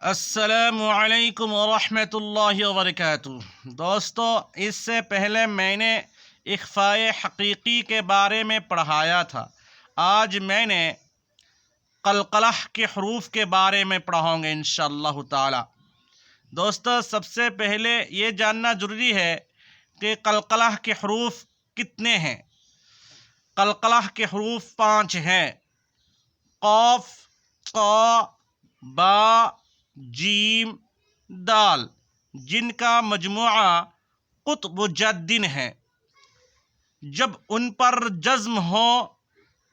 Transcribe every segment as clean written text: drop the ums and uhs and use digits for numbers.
السلام علیکم ورحمۃ اللہ وبرکاتہ۔ دوستو، اس سے پہلے میں نے اخفاء حقیقی کے بارے میں پڑھایا تھا۔ آج میں نے قلقلہ کے حروف کے بارے میں پڑھاؤں گا انشاءاللہ تعالی۔ دوستو، سب سے پہلے یہ جاننا ضروری ہے کہ قلقلہ کے حروف کتنے ہیں۔ قلقلہ کے حروف 5 ہیں: قاف، قا، با، جیم، دال، جن کا مجموعہ قطب جدن ہے۔ جب ان پر جزم ہو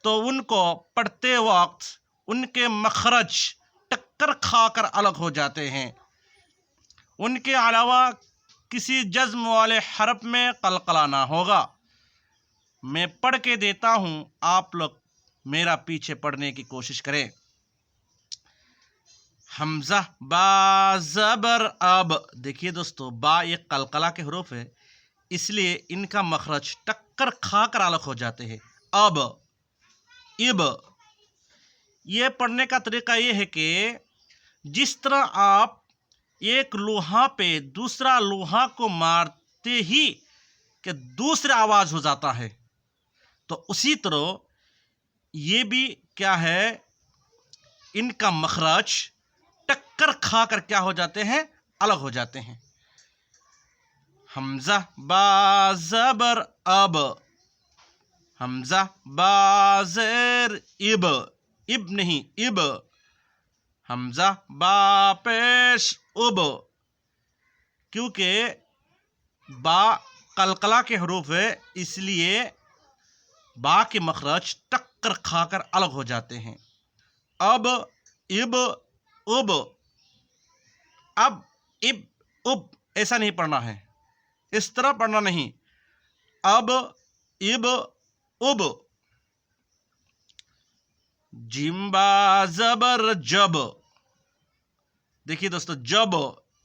تو ان کو پڑھتے وقت ان کے مخرج ٹکر کھا کر الگ ہو جاتے ہیں۔ ان کے علاوہ کسی جزم والے حرف میں قلقلہ نہ ہوگا۔ میں پڑھ کے دیتا ہوں، آپ لوگ میرا پیچھے پڑھنے کی کوشش کریں۔ حمزہ با زبر اب۔ دیکھیے دوستو، با ایک قلقلہ کے حروف ہے، اس لیے ان کا مخرج ٹکر کھا کر الگ ہو جاتے ہیں۔ اب، اب، یہ پڑھنے کا طریقہ یہ ہے کہ جس طرح آپ ایک لوہا پہ دوسرا لوہا کو مارتے ہی کہ دوسرا آواز ہو جاتا ہے، تو اسی طرح یہ بھی کیا ہے، ان کا مخرج ٹکر کھا کر کیا ہو جاتے ہیں، الگ ہو جاتے ہیں۔ حمزہ با زبر اب، حمزہ با زیر اب، اب نہیں اب، حمزہ با پیش اب۔ کیونکہ با قلقلہ کے حروف ہے، اس لیے با کے مخرج ٹکر کھا کر الگ ہو جاتے ہیں۔ اب، اب، اب، اب، اب، اب ایسا نہیں پڑھنا ہے، اس طرح پڑھنا نہیں۔ اب، اب، اب۔ جیم با زبر جب۔ دیکھیے دوستو، جب،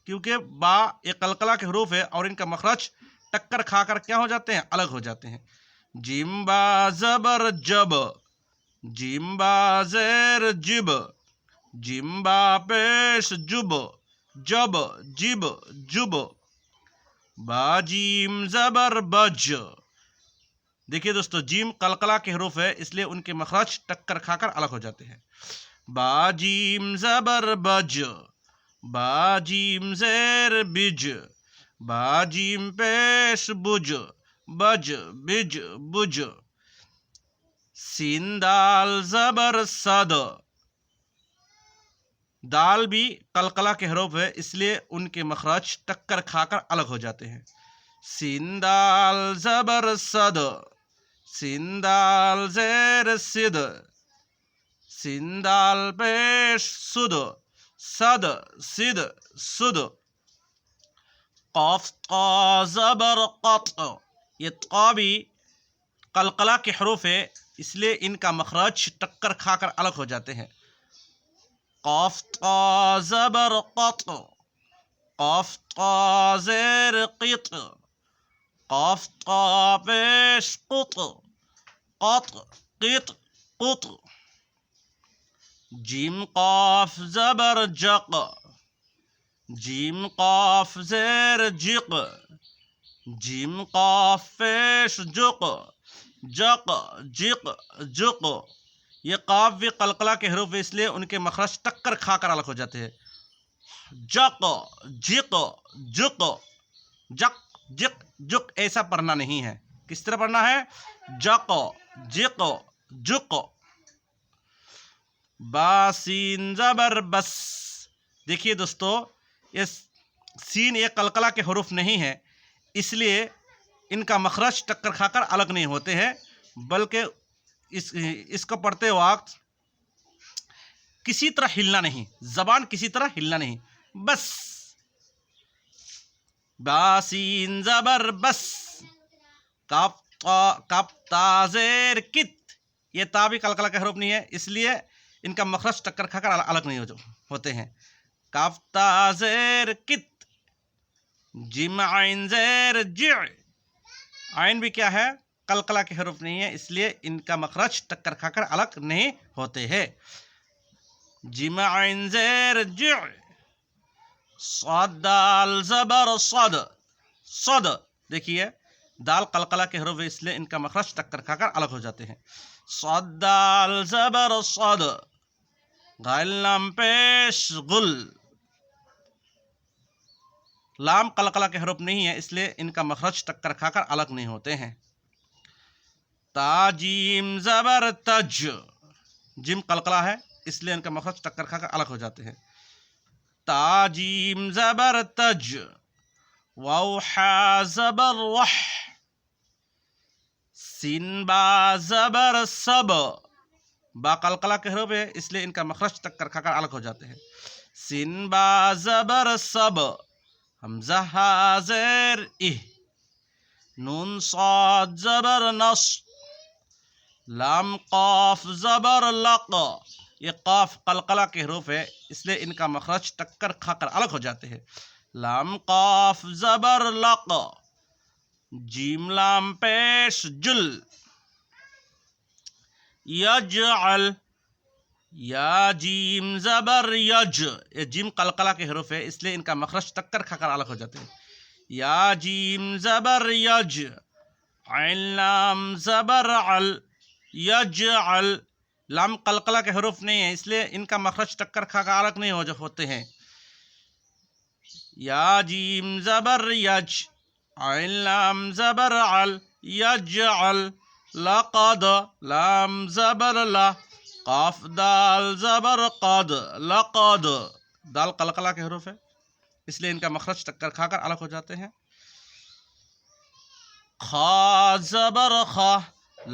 کیونکہ با ایک قلقلہ کے حروف ہے اور ان کا مخرج ٹکر کھا کر کیا ہو جاتے ہیں، الگ ہو جاتے ہیں۔ جیم با زبر جب، جیم با زیر جب، جیم با پیش جب، جب، جب، جب۔ با جیم زبر بج۔ دیکھیے دوستو، جیم قلقلہ کے حروف ہے، اس لیے ان کے مخرج ٹکر کھا کر الگ ہو جاتے ہیں۔ با جیم زبر بج، با جیم زیر بج، با جیم پیش بج، بج، بج، بج۔ سین دال زبر صد۔ دال بھی قلقلہ کے حروف ہے، اس لیے ان کے مخرج ٹکر کھا کر الگ ہو جاتے ہیں۔ سین دال زبر صد، سین دال زیر صد، سین دال پیش صد، صد، صد، صد۔ قاف قا زبر قط۔ یہ قا بھی قلقلہ کے حروف ہے، اس لیے ان کا مخرج ٹکر کھا کر الگ ہو جاتے ہیں۔ قاف قا زبر قط، قاف قا زیر قط، قاف قا پیش قط، قط، قط، قط۔ جیم قاف زبر جق، جیم قاف زیر جق، جیم قاف پیش جق، جق، جق، جق۔ یہ قاف بھی قلقلہ کے حروف ہے، اس لیے ان کے مخرج ٹکر کھا کر الگ ہو جاتے ہیں۔ جق، جق، جق، جق، جق، جق ایسا پڑھنا نہیں ہے، کس طرح پڑھنا ہے، جق، جق، جق۔ با سین زبر بس۔ دیکھیے دوستو، یہ سین ایک قلقلہ کے حروف نہیں ہے، اس لیے ان کا مخرج ٹکر کھا کر الگ نہیں ہوتے ہیں، بلکہ اس کو پڑھتے وقت کسی طرح ہلنا نہیں، زبان کسی طرح ہلنا نہیں، بس۔ با سین زبر بس۔ کاف تا زیر کت۔ یہ تا بھی قلقلہ کا حروف نہیں ہے، اس لیے ان کا مخرج ٹکر کھا کر الگ نہیں ہوتے ہیں۔ کاف تا زیر کت۔ جیم عین زیر جع۔ عین بھی کیا ہے، قلقلہ کے حروف نہیں ہے، اس لیے ان کا مخرج ٹکر کھا کر الگ نہیں ہوتے ہیں۔ جیم عین زیر جع۔ صاد دال زبر صد صد، دیکھیے دال قلقلہ کے حروف ہے اس لیے ان کا مخرج ٹکر کھا کر الگ ہو جاتے ہیں. صاد دال زبر صد، غائن لام پیش غل. لام قلقلہ کے حروف نہیں ہے اس لیے ان کا مخرج ٹکر کھا کر الگ نہیں ہوتے ہیں. تا جیم زبر تج، جیم قلقلہ ہے اس لیے ان کا مخرج ٹکر کھا کر الگ ہو جاتے ہیں. تا جیم زبر تج، واو حا زبر وح، سین با زبر سب، با قلقلہ کے حروف ہے اس لیے ان کا مخرج ٹکر کھا کر الگ ہو جاتے ہیں. سین با زبر سب، حمزہ ہا زیر اہ، نون صاد زبر نص، لام قاف زبر لق. یہ قاف قلقلہ کے حروف ہے اس لیے ان کا مخرج ٹکر کھا کر الگ ہو جاتے ہیں. لام قاف زبر لق، جیم لام پیش جل. یجعل، یا جیم زبر یج، یہ جیم قلقلہ کے حروف ہے اس لیے ان کا مخرج ٹکر کھا کر الگ ہو جاتے ہیں. یا جیم زبر یج، عین لام زبر عل، یجعل. لام قلقلہ کے حروف نہیں ہے اس لیے ان کا مخرج ٹکر کھا کر الگ نہیں ہوتے ہیں. یا جیم زبر یج، عین لام زبر عل، یجعل. لقد، لام زبر لا، قاف دال زبر قد، لقد. دال قلقلہ کے حروف ہے اس لیے ان کا مخرج ٹکر کھا کر الگ ہو جاتے ہیں. خا زبر خا،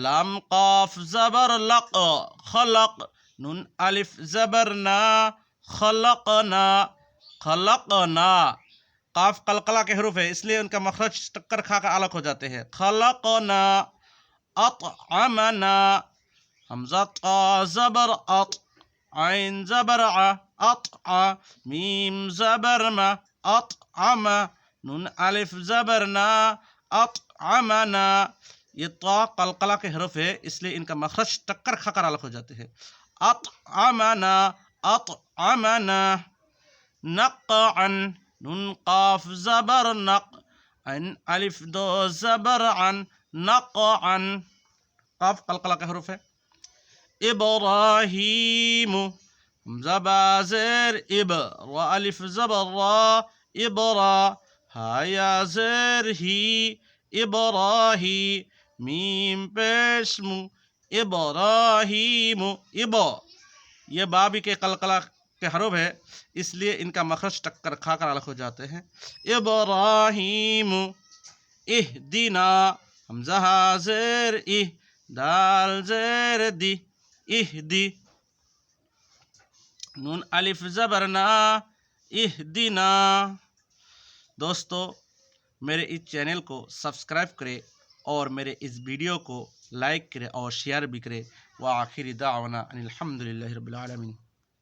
لام قاف زبر لق، خلق. نون الف زبر نا، خلقنا، خلقنا. قاف قلقلہ کے حروف ہے اس لیے ان کا مخرج ٹکر کھا کر الگ ہو جاتے ہیں. خلقنا. اطعمنا، حمزہ طا زبر اط، عین زبر ع، اطع. میم زبر ما، اطعم. نون الف زبر نا، اطعمنا. یہ طا قلقلہ کے حروف ہے اس لیے ان کا مخرج ٹکر کھا کر الگ ہو جاتے ہیں. اطعمنا، اطعمنا. نقعا، نون قاف زبر نق، عین الف دو زبر عن، نقعا. قاف قلقلہ کا حروف ہے. ابراہیم، حمزہ با زیر اب، را الف زبر را، ابرا. ہا یا زیر ہی، ابراہی. میم پیش مو، ابراہیم. ابا، یہ بابی کے قلقلہ کے حروف ہے اس لیے ان کا مخرج ٹکر کھا کر الگ ہو جاتے ہیں. ابراہیم. اہدنا، حمزہ ہا زیر اہ، دال زیر دی، اہدی. نون الف زبر نا، اہدنا. دوستو میرے اس چینل کو سبسکرائب کرے اور میرے اس ویڈیو کو لائک کرے اور شیئر بھی کرے. وآخر دعوانا ان الحمد للہ رب العالمین.